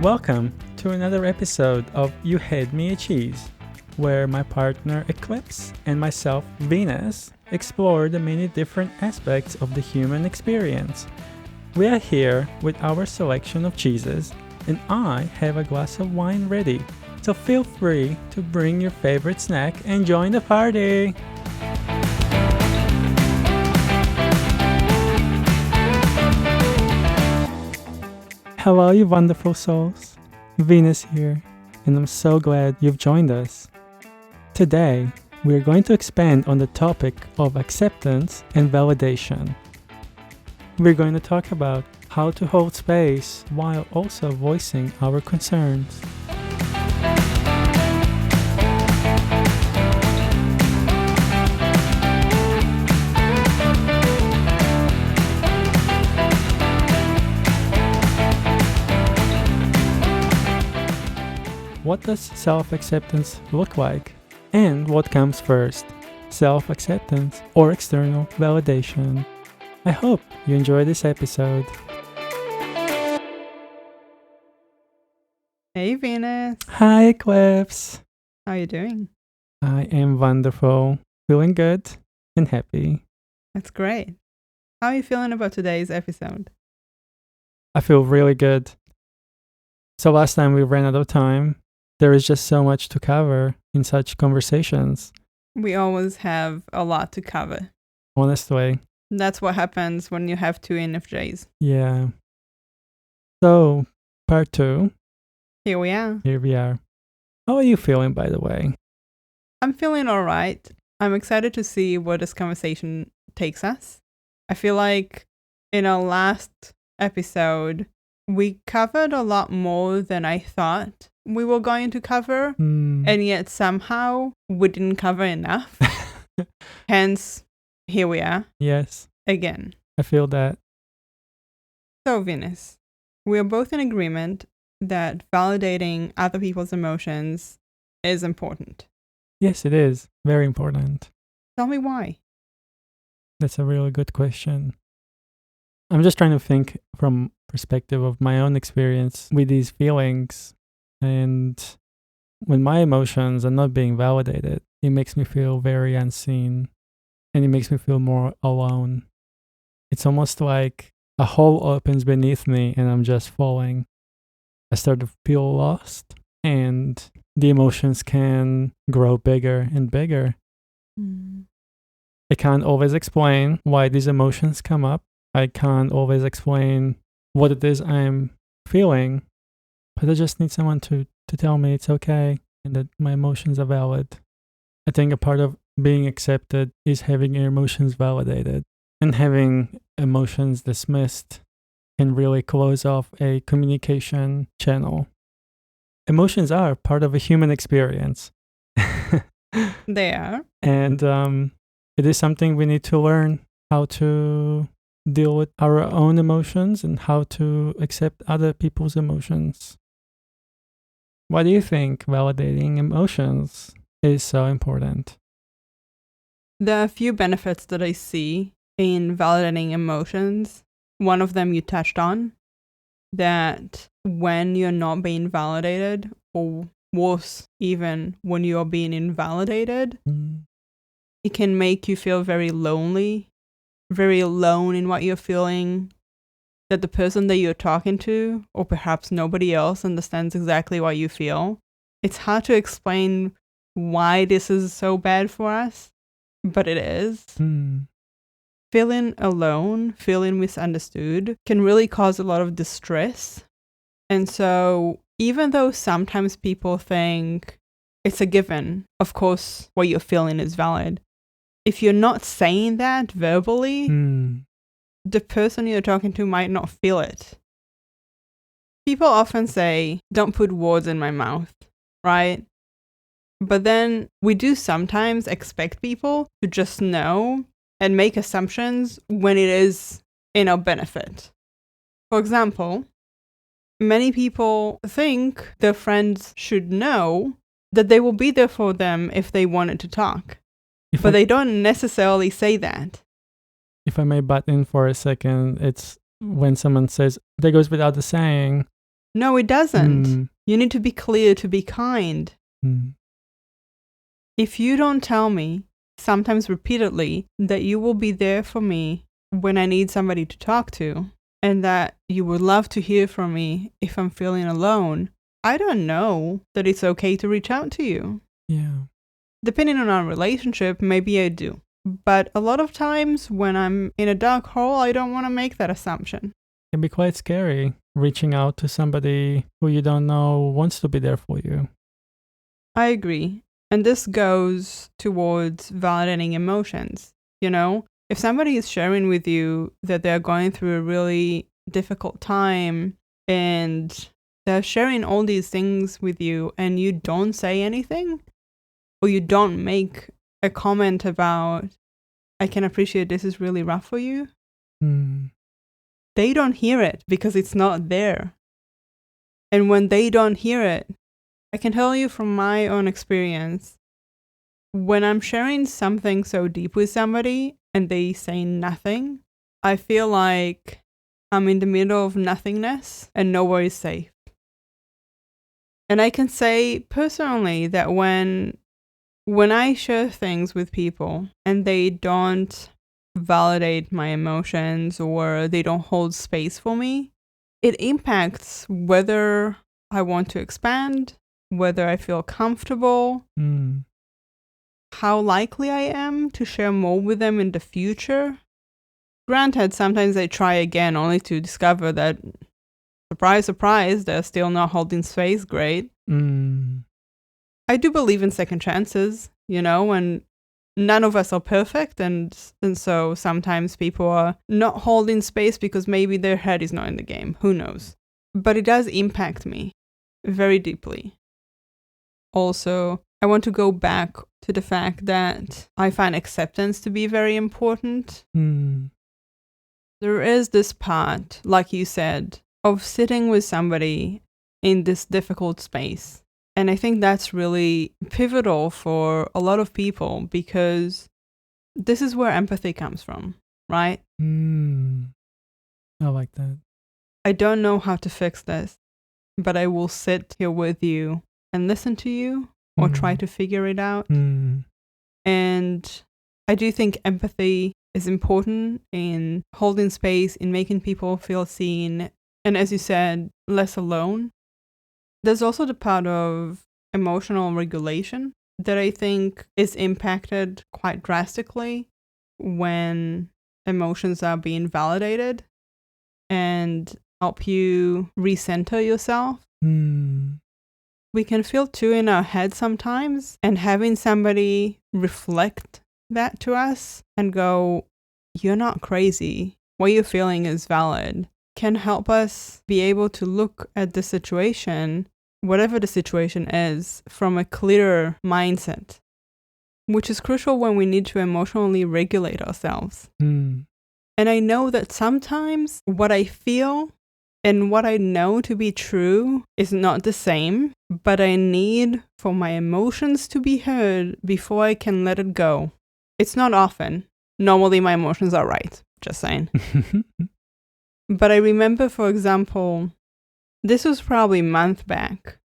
Welcome to another episode of You Had Me a Cheese, where my partner Eclipse and myself Venus explore the many different aspects of the human experience. We are here with our selection of cheeses, and I have a glass of wine ready, so feel free to bring your favorite snack and join the party! Hello, you wonderful souls. Venus here, and I'm so glad you've joined us. Today, we're going to expand on the topic of acceptance and validation. We're going to talk about how to hold space while also voicing our concerns. What does self-acceptance look like? And what comes first, self-acceptance or external validation? I hope you enjoy this episode. Hey Venus, Hi Eclipse! how are you doing? I am wonderful, feeling good and happy. That's great. How are you feeling about today's episode? I feel really good. So last time we ran out of time. There is just so much to cover in such conversations. We always have a lot to cover. Honestly. That's what happens when you have two INFJs. Yeah. So, part 2. Here we are. Here we are. How are you feeling, by the way? I'm feeling alright. I'm excited to see where this conversation takes us. I feel like in our last episode, we covered a lot more than I thought we were going to cover, and yet somehow we didn't cover enough. Hence, here we are. Yes. Again. I feel that. So, Venus, we are both in agreement that validating other people's emotions is important. Yes, it is. Very important. Tell me why. That's a really good question. I'm just trying to think from perspective of my own experience with these feelings. And when my emotions are not being validated, it makes me feel very unseen. And it makes me feel more alone. It's almost like a hole opens beneath me and I'm just falling. I start to feel lost, and the emotions can grow bigger and bigger. I can't always explain why these emotions come up. I can't always explain what it is I'm feeling, but I just need someone to tell me it's okay and that my emotions are valid. I think a part of being accepted is having your emotions validated, and having emotions dismissed can really close off a communication channel. Emotions are part of a human experience. They are. And it is something we need to learn how to deal with our own emotions and how to accept other people's emotions. Why do you think validating emotions is so important? There are a few benefits that I see in validating emotions. One of them you touched on, that when you're not being validated, or worse, even when you're being invalidated, it can make you feel very lonely, very alone in what you're feeling, that the person that you're talking to, or perhaps nobody else, understands exactly what you feel. It's hard to explain why this is so bad for us, but it is. Feeling alone, feeling misunderstood can really cause a lot of distress. And so even though sometimes people think it's a given, of course, what you're feeling is valid, if you're not saying that verbally, the person you're talking to might not feel it. People often say, don't put words in my mouth, right? But then we do sometimes expect people to just know and make assumptions when it is in our benefit. For example, many people think their friends should know that they will be there for them if they wanted to talk. But they don't necessarily say that. If I may butt in for a second, it's when someone says, that goes without the saying. No, it doesn't. You need to be clear to be kind. If you don't tell me, sometimes repeatedly, that you will be there for me when I need somebody to talk to, and that you would love to hear from me if I'm feeling alone, I don't know that it's okay to reach out to you. Yeah. Depending on our relationship, maybe I do. But a lot of times when I'm in a dark hole, I don't want to make that assumption. It can be quite scary reaching out to somebody who you don't know wants to be there for you. I agree. And this goes towards validating emotions. You know, if somebody is sharing with you that they're going through a really difficult time and they're sharing all these things with you and you don't say anything, or you don't make a comment about, I can appreciate this is really rough for you, they don't hear it because it's not there. And when they don't hear it, I can tell you from my own experience, when I'm sharing something so deep with somebody and they say nothing, I feel like I'm in the middle of nothingness and nowhere is safe. And I can say personally that when I share things with people and they don't validate my emotions or they don't hold space for me, it impacts whether I want to expand, whether I feel comfortable, how likely I am to share more with them in the future. Granted, sometimes I try again only to discover that, surprise, surprise, they're still not holding space great. I do believe in second chances, you know, and none of us are perfect. And so sometimes people are not holding space because maybe their head is not in the game. Who knows? But it does impact me very deeply. Also, I want to go back to the fact that I find acceptance to be very important. There is this part, like you said, of sitting with somebody in this difficult space. And I think that's really pivotal for a lot of people because this is where empathy comes from, right? I like that. I don't know how to fix this, but I will sit here with you and listen to you or try to figure it out. And I do think empathy is important in holding space, in making people feel seen, and as you said, less alone. There's also the part of emotional regulation that I think is impacted quite drastically when emotions are being validated and help you recenter yourself. We can feel too in our head sometimes, and having somebody reflect that to us and go, you're not crazy, what you're feeling is valid, can help us be able to look at the situation, whatever the situation is, from a clearer mindset, which is crucial when we need to emotionally regulate ourselves. And I know that sometimes what I feel and what I know to be true is not the same, but I need for my emotions to be heard before I can let it go. It's not often. Normally my emotions are right, just saying. But I remember, for example, this was probably a month back.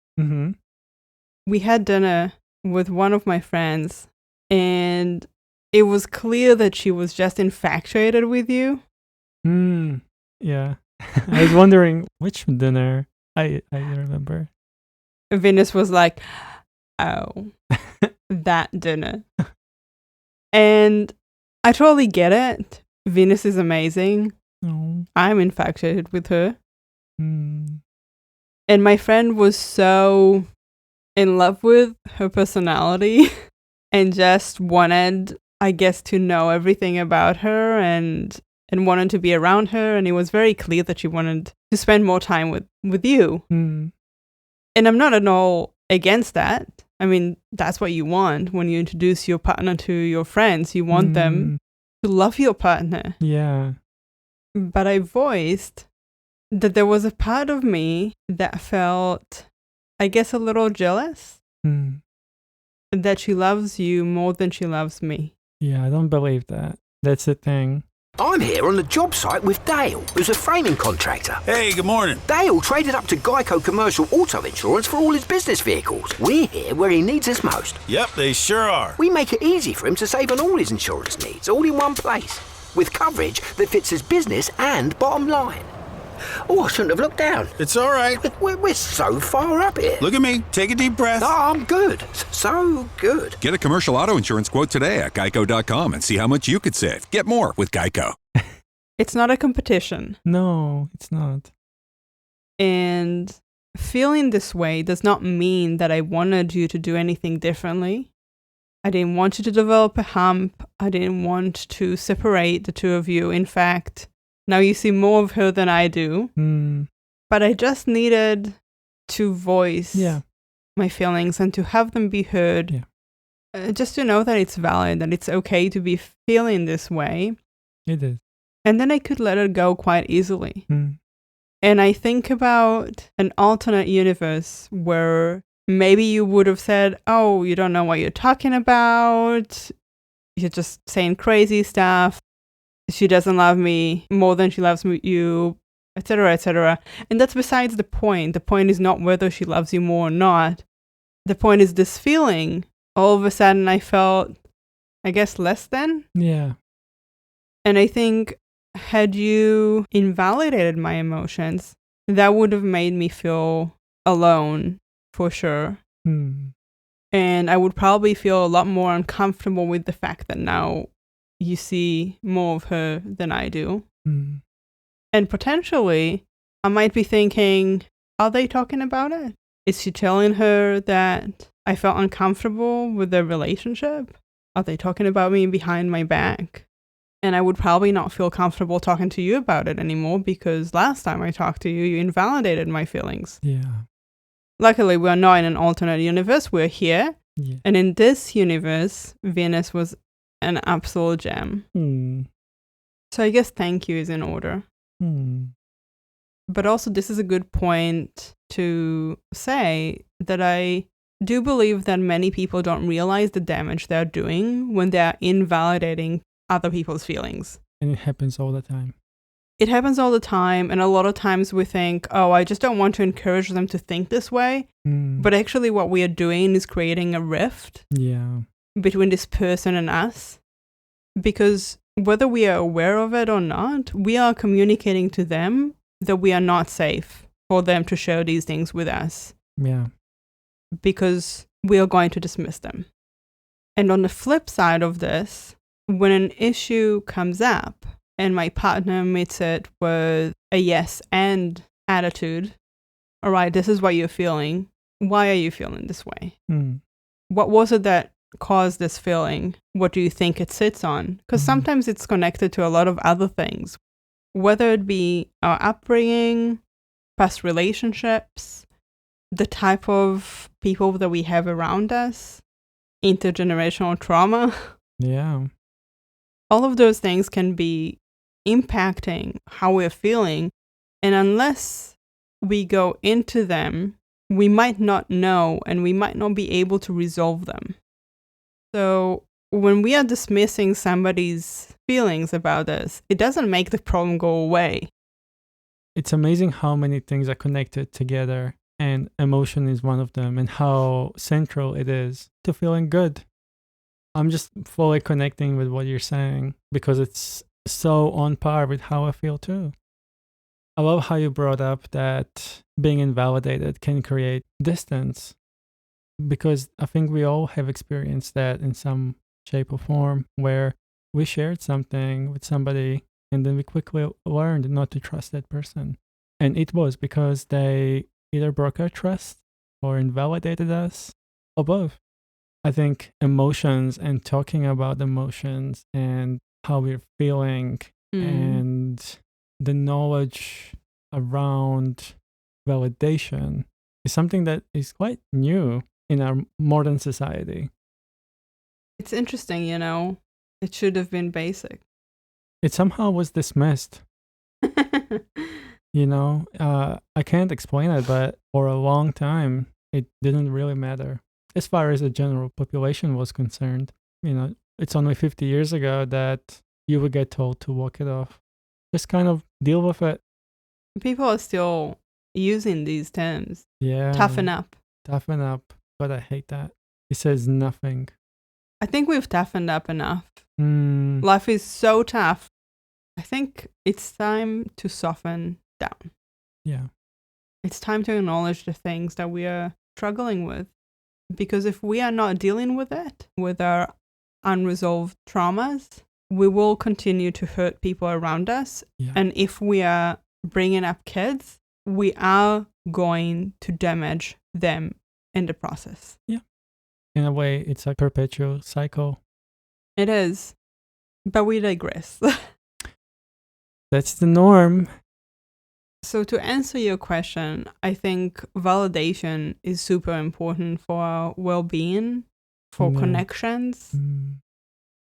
We had dinner with one of my friends, and it was clear that she was just infatuated with you. Yeah. I was wondering which dinner. I remember. Venus was like, oh, that dinner. And I totally get it. Venus is amazing. I'm infatuated with her. And my friend was so in love with her personality and just wanted, I guess, to know everything about her and wanted to be around her. And it was very clear that she wanted to spend more time with you. And I'm not at all against that. I mean, that's what you want when you introduce your partner to your friends. You want them to love your partner. Yeah. But I voiced that there was a part of me that felt, I guess, a little jealous. that she loves you more than she loves me. Yeah, I don't believe that. That's the thing. I'm here on the job site with Dale, who's a framing contractor. Hey, good morning. Dale traded up to Geico Commercial Auto Insurance for all his business vehicles. We're here where he needs us most. Yep, they sure are. We make it easy for him to save on all his insurance needs, all in one place, with coverage that fits his business and bottom line. Oh, I shouldn't have looked down. It's all right. We're so far up here. Look at me. Take a deep breath. Oh, I'm good. So good. Get a commercial auto insurance quote today at geico.com and see how much you could save. Get more with Geico. It's not a competition. No, it's not. And feeling this way does not mean that I wanted you to do anything differently. I didn't want you to develop a hump. I didn't want to separate the two of you. In fact, now you see more of her than I do. But I just needed to voice my feelings and to have them be heard. Just to know that it's valid, that it's okay to be feeling this way. It is. And then I could let it go quite easily. And I think about an alternate universe where maybe you would have said, oh, you don't know what you're talking about. You're just saying crazy stuff. She doesn't love me more than she loves you, etc., etc. And that's besides the point. The point is not whether she loves you more or not. The point is this feeling. All of a sudden I felt, I guess, less than. Yeah. And I think had you invalidated my emotions, that would have made me feel alone for sure. And I would probably feel a lot more uncomfortable with the fact that now you see more of her than I do. And potentially, I might be thinking, are they talking about it? Is she telling her that I felt uncomfortable with their relationship? Are they talking about me behind my back? And I would probably not feel comfortable talking to you about it anymore because last time I talked to you, you invalidated my feelings. Yeah. Luckily, we're not in an alternate universe. We're here. Yeah. And in this universe, Venus was an absolute gem. So I guess thank you is in order. But also, this is a good point to say that I do believe that many people don't realize the damage they're doing when they're invalidating other people's feelings. And it happens all the time. It happens all the time, and a lot of times we think, oh, I just don't want to encourage them to think this way. But actually what we are doing is creating a rift between this person and us. Because whether we are aware of it or not, we are communicating to them that we are not safe for them to share these things with us. Yeah. Because we are going to dismiss them. And on the flip side of this, when an issue comes up and my partner meets it with a yes and attitude, all right, this is what you're feeling. Why are you feeling this way? What was it that caused this feeling? What do you think it sits on? Because sometimes it's connected to a lot of other things, whether it be our upbringing, past relationships, the type of people that we have around us, intergenerational trauma. Yeah. All of those things can be impacting how we're feeling. And unless we go into them, we might not know and we might not be able to resolve them. So when we are dismissing somebody's feelings about us, it doesn't make the problem go away. It's amazing how many things are connected together, and emotion is one of them, and how central it is to feeling good. I'm just fully connecting with what you're saying because it's so on par with how I feel too. I love how you brought up that being invalidated can create distance, because I think we all have experienced that in some shape or form, where we shared something with somebody and then we quickly learned not to trust that person. And it was because they either broke our trust or invalidated us or both. I think emotions and talking about emotions and how we're feeling and the knowledge around validation is something that is quite new in our modern society. It's interesting, you know. It should have been basic. It somehow was dismissed. You know, I can't explain it, but for a long time, it didn't really matter. as far as the general population was concerned, it's only 50 years ago that you would get told to walk it off. Just kind of deal with it. People are still using these terms. Yeah. Toughen up. Toughen up. But I hate that. It says nothing. I think we've toughened up enough. Mm. Life is so tough. I think it's time to soften down. Yeah. It's time to acknowledge the things that we are struggling with. Because if we are not dealing with it, with our unresolved traumas, we will continue to hurt people around us. Yeah. And if we are bringing up kids, we are going to damage them in the process. Yeah. In a way, it's a perpetual cycle. It is. But we digress. That's the norm. So to answer your question, I think validation is super important for our well-being, for connections,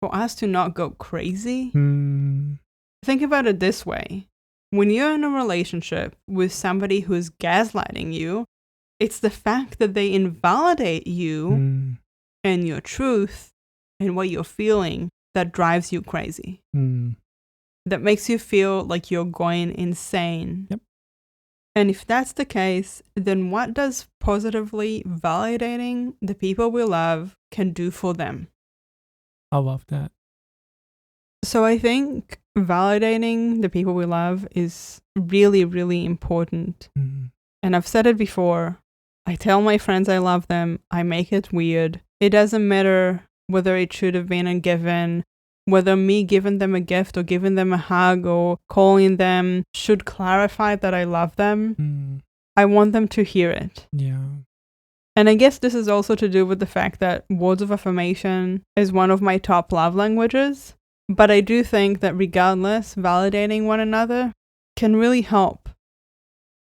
for us to not go crazy. Think about it this way. When you're in a relationship with somebody who's gaslighting you, it's the fact that they invalidate you and your truth and what you're feeling that drives you crazy. That makes you feel like you're going insane. Yep. And if that's the case, then what does positively validating the people we love can do for them? I love that. So I think validating the people we love is really, really important. And I've said it before. I tell my friends I love them. I make it weird. It doesn't matter whether it should have been a given, whether me giving them a gift or giving them a hug or calling them should clarify that I love them. I want them to hear it. Yeah. And I guess this is also to do with the fact that words of affirmation is one of my top love languages. But I do think that regardless, validating one another can really help.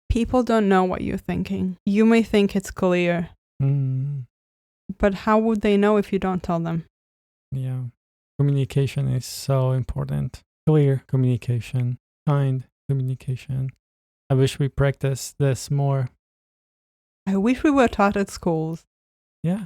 People don't know what you're thinking. You may think it's clear. But how would they know if you don't tell them? Yeah. Communication is so important. Clear communication, kind communication. I wish we practiced this more. I wish we were taught at schools. Yeah.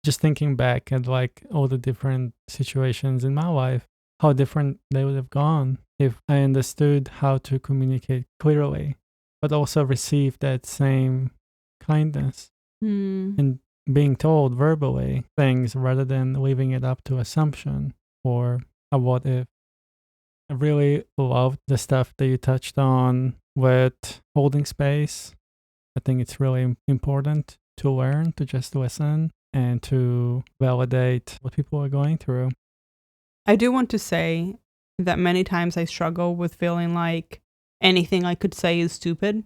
Just thinking back at like all the different situations in my life, how different they would have gone if I understood how to communicate clearly, but also receive that same kindness and being told verbally things rather than leaving it up to assumption or a what if. I really loved the stuff that you touched on with holding space. I think it's really important to learn to just listen and to validate what people are going through. I do want to say that many times I struggle with feeling like anything I could say is stupid.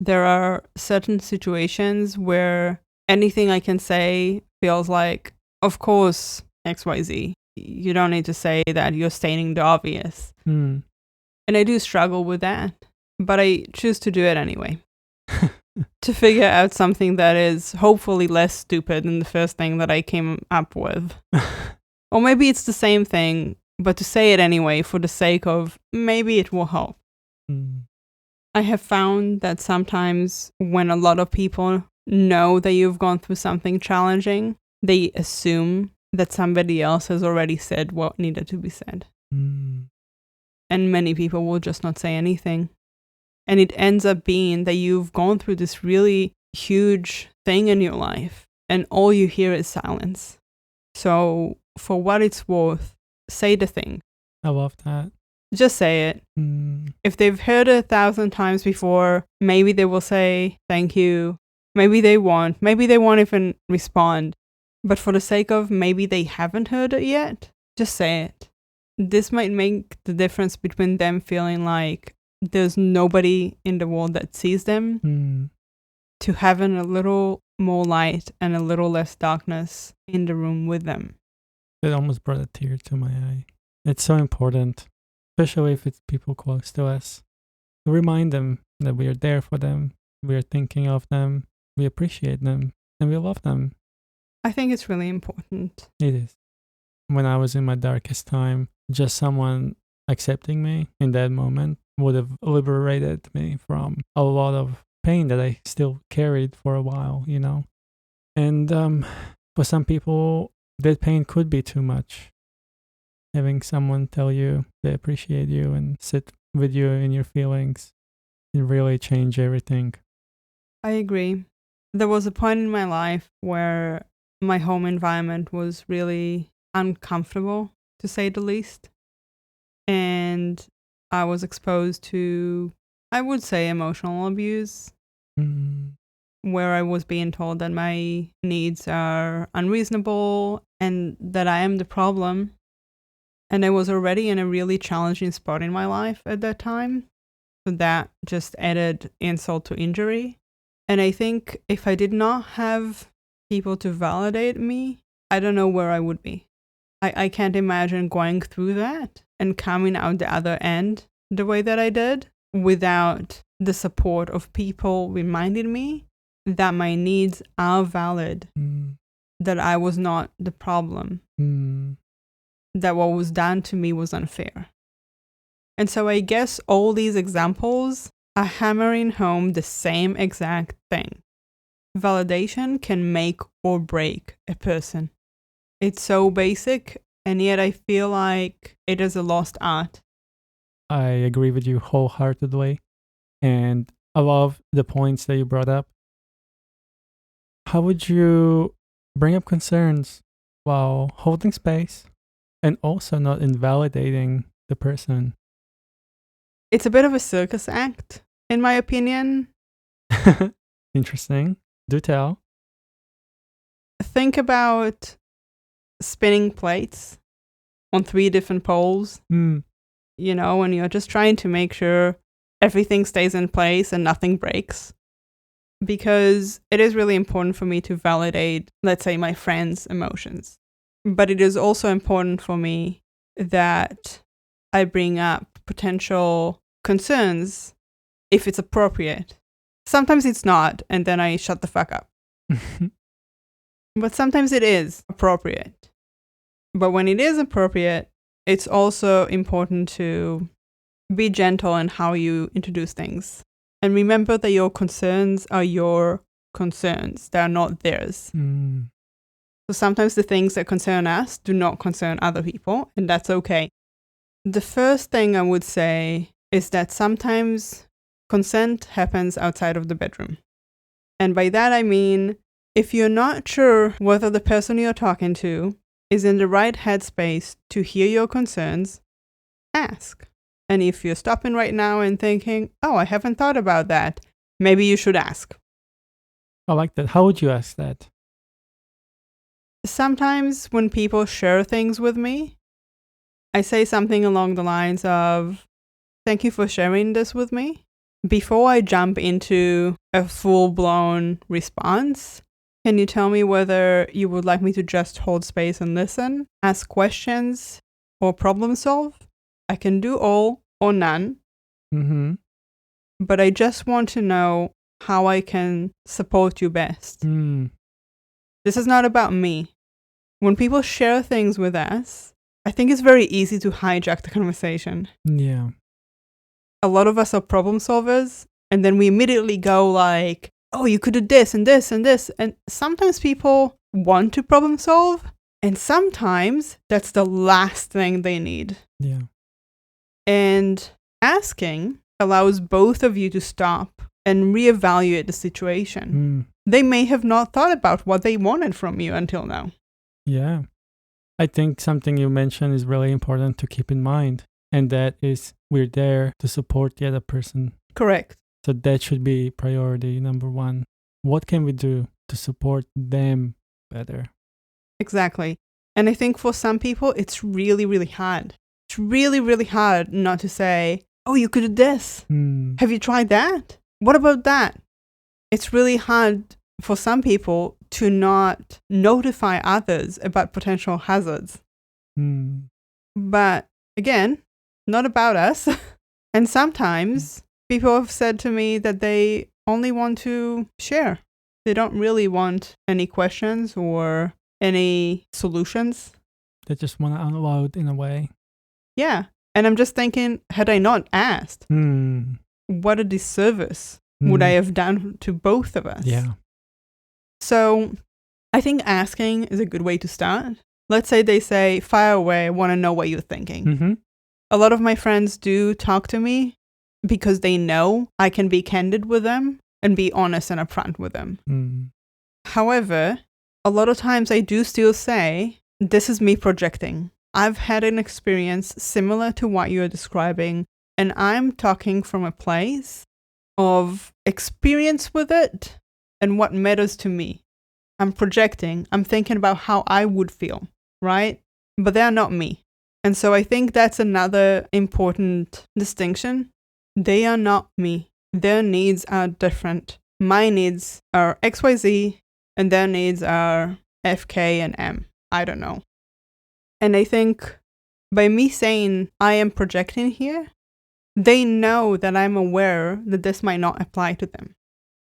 There are certain situations where anything I can say feels like, of course, XYZ. You don't need to say that, you're stating the obvious. And I do struggle with that, but I choose to do it anyway. To figure out something that is hopefully less stupid than the first thing that I came up with. Or maybe it's the same thing, but to say it anyway for the sake of maybe it will help. I have found that sometimes when a lot of people know that you've gone through something challenging, they assume that somebody else has already said what needed to be said. And many people will just not say anything. And it ends up being that you've gone through this really huge thing in your life, and all you hear is silence. So, for what it's worth, say the thing. I love that. Just say it. If they've heard it 1,000 times before, maybe they will say thank you. Maybe they won't. Maybe they won't even respond. But for the sake of maybe they haven't heard it yet, just say it. This might make the difference between them feeling like there's nobody in the world that sees them to having a little more light and a little less darkness in the room with them. It almost brought a tear to my eye. It's so important, especially if it's people close to us, to remind them that we are there for them, we are thinking of them, we appreciate them, and we love them. I think it's really important. It is. When I was in my darkest time, just someone accepting me in that moment would have liberated me from a lot of pain that I still carried for a while, And for some people, that pain could be too much. Having someone tell you they appreciate you and sit with you in your feelings can really change everything. I agree. There was a point in my life where my home environment was really uncomfortable, to say the least. And I was exposed to, I would say, emotional abuse, where I was being told that my needs are unreasonable and that I am the problem. And I was already in a really challenging spot in my life at that time. So that just added insult to injury. And I think if I did not have people to validate me, I don't know where I would be. I can't imagine going through that and coming out the other end the way that I did without the support of people reminding me that my needs are valid, that I was not the problem, that what was done to me was unfair. And so I guess all these examples are hammering home the same exact thing. Validation can make or break a person. It's so basic, and yet I feel like it is a lost art. I agree with you wholeheartedly. And I love the points that you brought up. How would you bring up concerns while holding space and also not invalidating the person? It's a bit of a circus act, in my opinion. Interesting. Do tell. Think about spinning plates on 3 different poles. You know, and you're just trying to make sure everything stays in place and nothing breaks. Because it is really important for me to validate, let's say, my friends' emotions. But it is also important for me that I bring up potential concerns if it's appropriate. Sometimes it's not, and then I shut the fuck up. But sometimes it is appropriate. But when it is appropriate, it's also important to be gentle in how you introduce things. And remember that your concerns are your concerns. They are not theirs. So sometimes the things that concern us do not concern other people, and that's okay. The first thing I would say is that sometimes consent happens outside of the bedroom. And by that I mean, if you're not sure whether the person you're talking to is in the right headspace to hear your concerns, ask. And if you're stopping right now and thinking, oh, I haven't thought about that, maybe you should ask. I like that. How would you ask that? Sometimes when people share things with me, I say something along the lines of, thank you for sharing this with me. Before I jump into a full-blown response, can you tell me whether you would like me to just hold space and listen, ask questions, or problem solve? I can do all or none. But I just want to know how I can support you best. This is not about me. When people share things with us, I think it's very easy to hijack the conversation. Yeah. A lot of us are problem solvers, and then we immediately go like, oh, you could do this and this and this. And sometimes people want to problem solve, and sometimes that's the last thing they need. Yeah. And asking allows both of you to stop and reevaluate the situation. They may have not thought about what they wanted from you until now. Yeah. I think something you mentioned is really important to keep in mind, and that is we're there to support the other person. Correct. So that should be priority number 1. What can we do to support them better? Exactly. And I think for some people, it's really, really hard. It's really, really hard not to say, oh, you could do this. Have you tried that? What about that? It's really hard for some people to not notify others about potential hazards. But again, not about us. And sometimes people have said to me that they only want to share. They don't really want any questions or any solutions. They just want to unload in a way. Yeah. And I'm just thinking, had I not asked, what a disservice would I have done to both of us? Yeah. So I think asking is a good way to start. Let's say they say, fire away, I want to know what you're thinking. Mm-hmm. A lot of my friends do talk to me because they know I can be candid with them and be honest and upfront with them. Mm. However, a lot of times I do still say, this is me projecting. I've had an experience similar to what you're describing, and I'm talking from a place of experience with it and what matters to me. I'm projecting, I'm thinking about how I would feel, right? But they're not me. And so I think that's another important distinction. They are not me. Their needs are different. My needs are XYZ, and their needs are FK and M. I don't know. And I think by me saying I am projecting here, they know that I'm aware that this might not apply to them.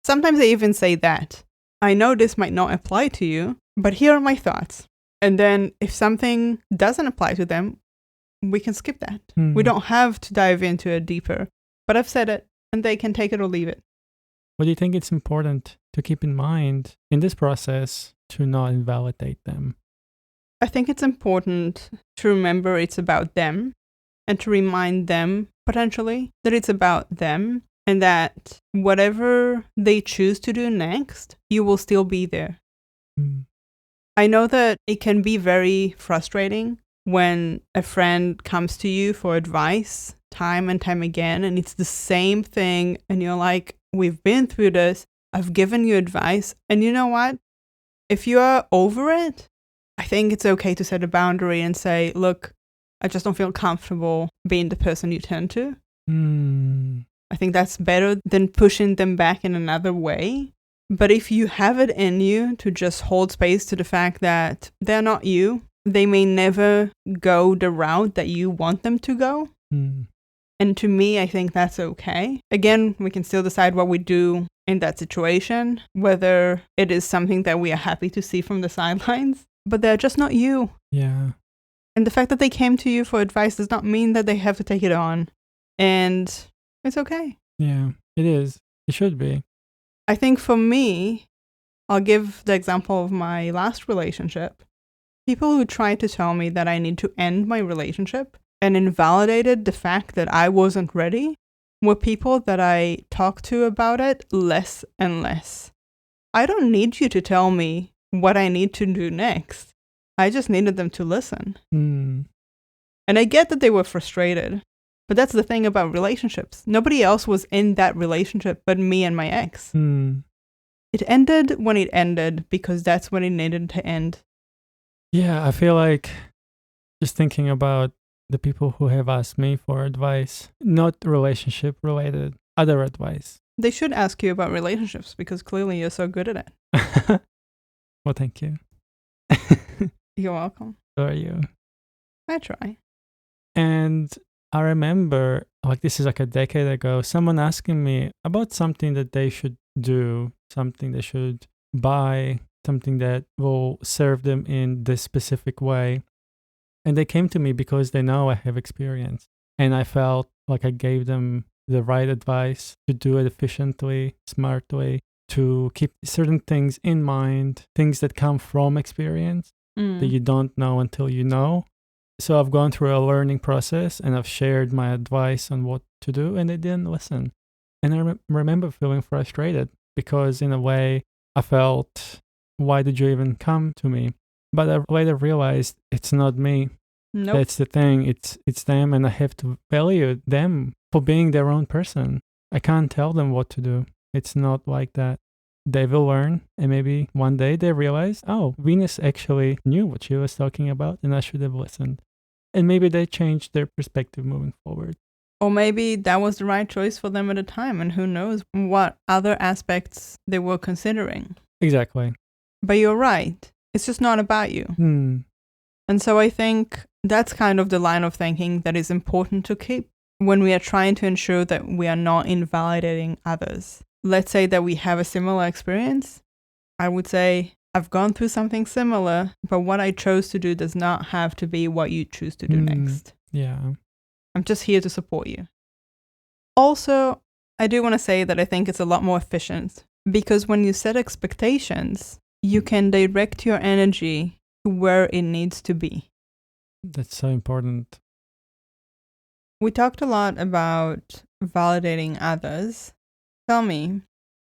Sometimes I even say that. I know this might not apply to you, but here are my thoughts. And then if something doesn't apply to them, we can skip that. Mm. We don't have to dive into it deeper. But I've said it, and they can take it or leave it. What do you think it's important to keep in mind in this process to not invalidate them? I think it's important to remember it's about them and to remind them, potentially, that it's about them and that whatever they choose to do next, you will still be there. Mm. I know that it can be very frustrating when a friend comes to you for advice time and time again, and it's the same thing, and you're like, we've been through this, I've given you advice, and you know what? If you are over it, I think it's okay to set a boundary and say, look, I just don't feel comfortable being the person you turn to. Mm. I think that's better than pushing them back in another way. But if you have it in you to just hold space to the fact that they're not you, they may never go the route that you want them to go. Mm. And to me, I think that's okay. Again, we can still decide what we do in that situation, whether it is something that we are happy to see from the sidelines, but they're just not you. Yeah. And the fact that they came to you for advice does not mean that they have to take it on. And it's okay. Yeah, it is. It should be. I think for me, I'll give the example of my last relationship. People who tried to tell me that I need to end my relationship and invalidated the fact that I wasn't ready were people that I talked to about it less and less. I don't need you to tell me what I need to do next. I just needed them to listen. Mm. And I get that they were frustrated. But that's the thing about relationships. Nobody else was in that relationship but me and my ex. Mm. It ended when it ended because that's when it needed to end. Yeah, I feel like just thinking about the people who have asked me for advice, not relationship related, other advice. They should ask you about relationships because clearly you're so good at it. Well, thank you. You're welcome. So are you. I try. And I remember, like this is like a decade ago, someone asking me about something that they should do, something they should buy, something that will serve them in this specific way. And they came to me because they know I have experience. And I felt like I gave them the right advice to do it efficiently, smartly, to keep certain things in mind, things that come from experience that you don't know until you know. So I've gone through a learning process and I've shared my advice on what to do and they didn't listen. And I remember feeling frustrated because in a way I felt, why did you even come to me? But I later realized it's not me. Nope. That's the thing. It's them, and I have to value them for being their own person. I can't tell them what to do. It's not like that. They will learn, and maybe one day they realize, oh, Venus actually knew what she was talking about, and I should have listened. And maybe they changed their perspective moving forward. Or maybe that was the right choice for them at the time, and who knows what other aspects they were considering. Exactly. But you're right. It's just not about you. And so I think that's kind of the line of thinking that is important to keep when we are trying to ensure that we are not invalidating others. Let's say that we have a similar experience. I would say, I've gone through something similar, but what I chose to do does not have to be what you choose to do next. Yeah. I'm just here to support you. Also, I do want to say that I think it's a lot more efficient because when you set expectations, you can direct your energy to where it needs to be. That's so important. We talked a lot about validating others. Tell me,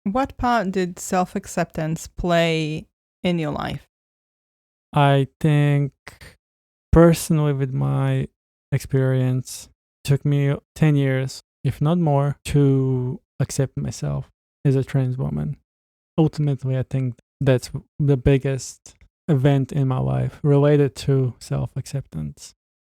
what part did self-acceptance play in your life? I think personally, with my experience, it took me 10 years, if not more, to accept myself as a trans woman. Ultimately, I think that's the biggest event in my life related to self-acceptance.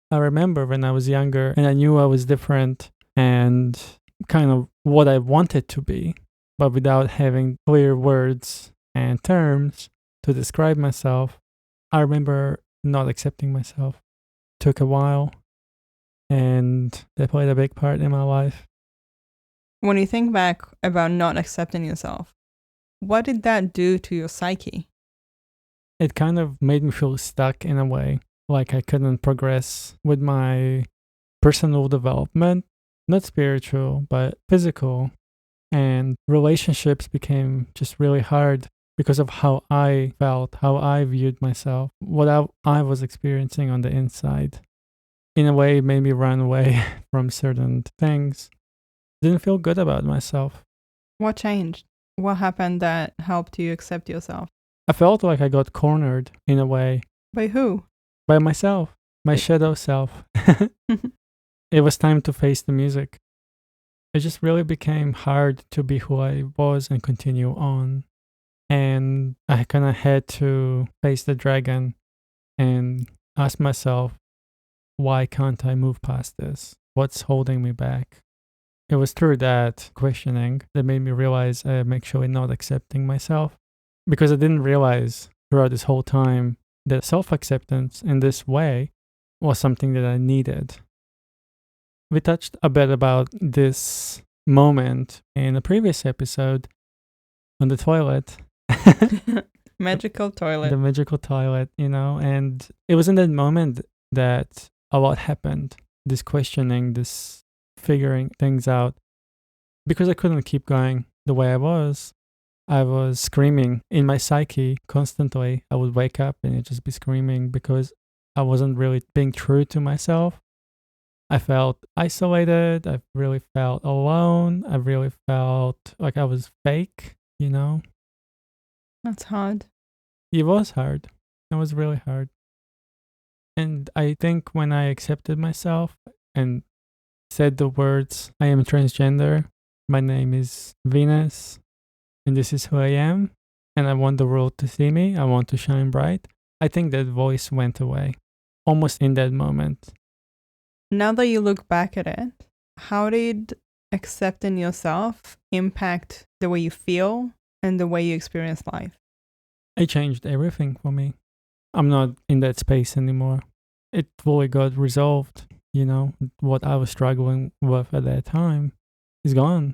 I remember when I was younger and I knew I was different and kind of what I wanted to be, but without having clear words and terms to describe myself. I remember not accepting myself. It took a while, and that played a big part in my life. When you think back about not accepting yourself, what did that do to your psyche? It kind of made me feel stuck in a way, like I couldn't progress with my personal development, not spiritual, but physical. And relationships became just really hard because of how I felt, how I viewed myself, what I was experiencing on the inside. In a way, it made me run away from certain things. Didn't feel good about myself. What changed? What happened that helped you accept yourself? I felt like I got cornered in a way By who? by myself, my shadow self. It was time to face the music. It just really became hard to be who I was and continue on. And I kind of had to face the dragon and ask myself, why can't I move past this? What's holding me back? It was through that questioning that made me realize I'm actually not accepting myself, because I didn't realize throughout this whole time that self-acceptance in this way was something that I needed. We touched a bit about this moment in a previous episode on the toilet. Magical toilet. The magical toilet, and it was in that moment that a lot happened. This questioning, this figuring things out, because I couldn't keep going the way I was. I was screaming in my psyche constantly. I would wake up and it'd just be screaming because I wasn't really being true to myself. I felt isolated. I really felt alone. I really felt like I was fake, That's hard. It was hard. It was really hard. And I think when I accepted myself and said the words, I am transgender, my name is Venus, and this is who I am, and I want the world to see me, I want to shine bright, I think that voice went away, almost in that moment. Now that you look back at it, how did accepting yourself impact the way you feel and the way you experience life? It changed everything for me. I'm not in that space anymore. It fully got resolved. What I was struggling with at that time is gone.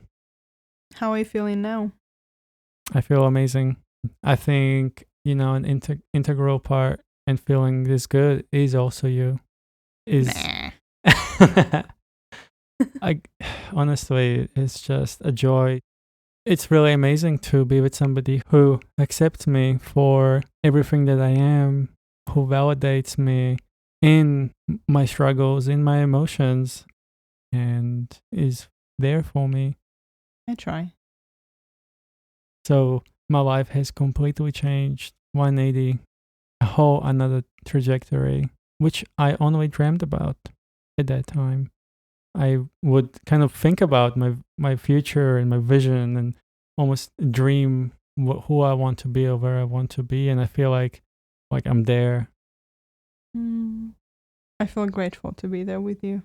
How are you feeling now? I feel amazing. I think, an integral part in feeling this good is also you. Honestly, it's just a joy. It's really amazing to be with somebody who accepts me for everything that I am, who validates me in my struggles, in my emotions, and is there for me. I try. So my life has completely changed, 180, a whole another trajectory, which I only dreamed about at that time. I would kind of think about my future and my vision and almost dream who I want to be or where I want to be, and I feel like I'm there. I feel grateful to be there with you.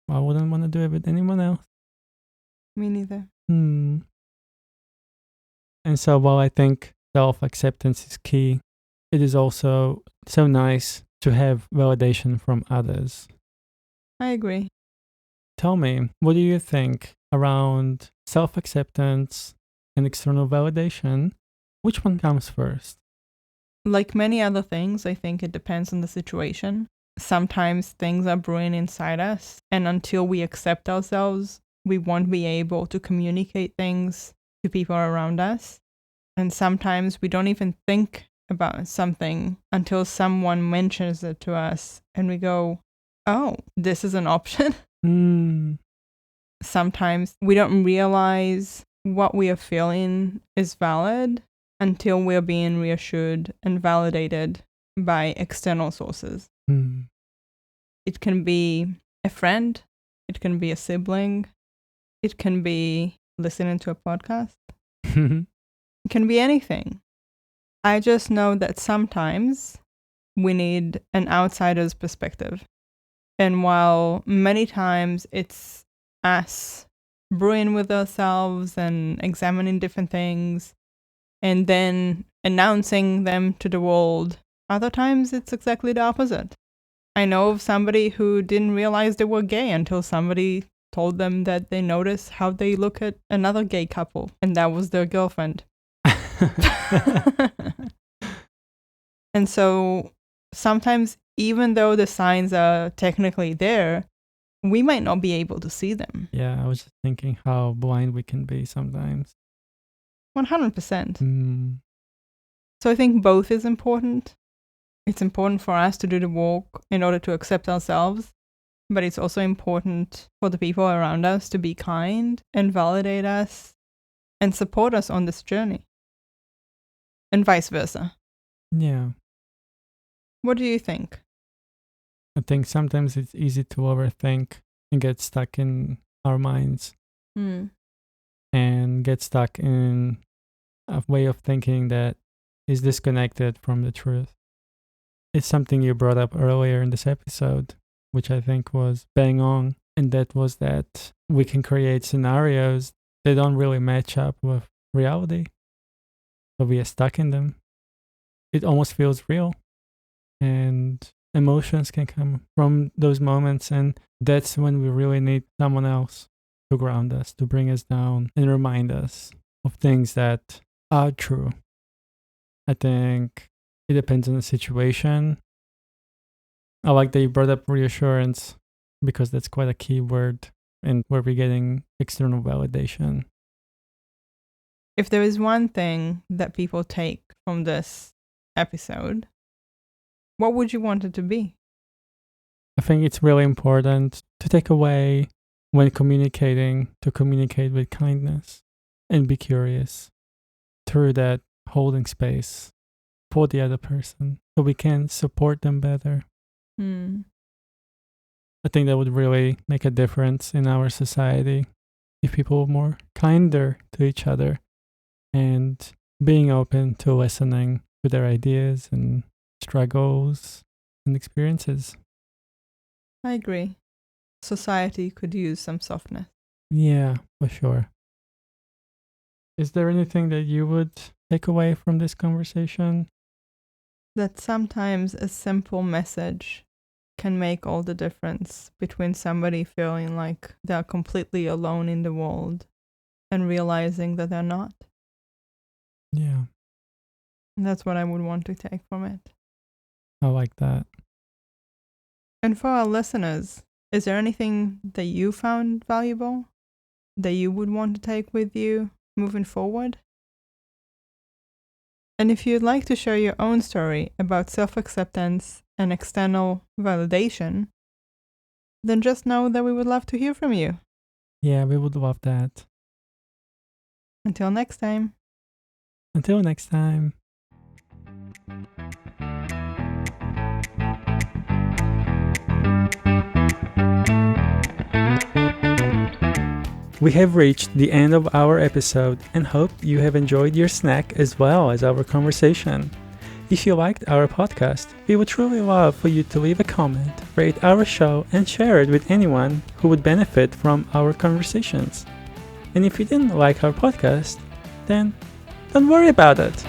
I wouldn't want to do it with anyone else. Me neither. And so while I think self-acceptance is key, it is also so nice to have validation from others. I agree. Tell me, what do you think around self-acceptance and external validation? Which one comes first? Like many other things, I think it depends on the situation. Sometimes things are brewing inside us, and until we accept ourselves, we won't be able to communicate things to people around us. And sometimes we don't even think about something until someone mentions it to us and we go, oh, this is an option. Sometimes we don't realize what we are feeling is valid until we're being reassured and validated by external sources. It can be a friend, it can be a sibling, it can be listening to a podcast, it can be anything. I just know that sometimes we need an outsider's perspective. And while many times it's us brewing with ourselves and examining different things and then announcing them to the world, other times it's exactly the opposite. I know of somebody who didn't realize they were gay until somebody told them that they notice how they look at another gay couple, and that was their girlfriend. And so sometimes, even though the signs are technically there, we might not be able to see them. Yeah, I was just thinking how blind we can be sometimes. 100%. So I think both is important. It's important for us to do the work in order to accept ourselves, but it's also important for the people around us to be kind and validate us and support us on this journey. And vice versa. Yeah. What do you think? I think sometimes it's easy to overthink and get stuck in our minds and get stuck in a way of thinking that is disconnected from the truth. It's something you brought up earlier in this episode, which I think was bang on, and that was that we can create scenarios that don't really match up with reality, but we are stuck in them. It almost feels real, and emotions can come from those moments, and that's when we really need someone else to ground us, to bring us down and remind us of things that are true. I think it depends on the situation. I like that you brought up reassurance, because that's quite a key word and where we're getting external validation. If there is one thing that people take from this episode, what would you want it to be? I think it's really important to take away when communicating, to communicate with kindness and be curious. Through that, holding space for the other person so we can support them better. I think that would really make a difference in our society if people were more kinder to each other and being open to listening to their ideas and struggles and experiences. I agree. Society could use some softness. Yeah, for sure. Is there anything that you would take away from this conversation? That sometimes a simple message can make all the difference between somebody feeling like they're completely alone in the world and realizing that they're not. Yeah. And that's what I would want to take from it. I like that. And for our listeners, is there anything that you found valuable that you would want to take with you moving forward? And if you'd like to share your own story about self-acceptance and external validation, then just know that we would love to hear from you. Yeah, we would love that. Until next time. Until next time. We have reached the end of our episode and hope you have enjoyed your snack as well as our conversation. If you liked our podcast, we would truly love for you to leave a comment, rate our show, and share it with anyone who would benefit from our conversations. And if you didn't like our podcast, then don't worry about it.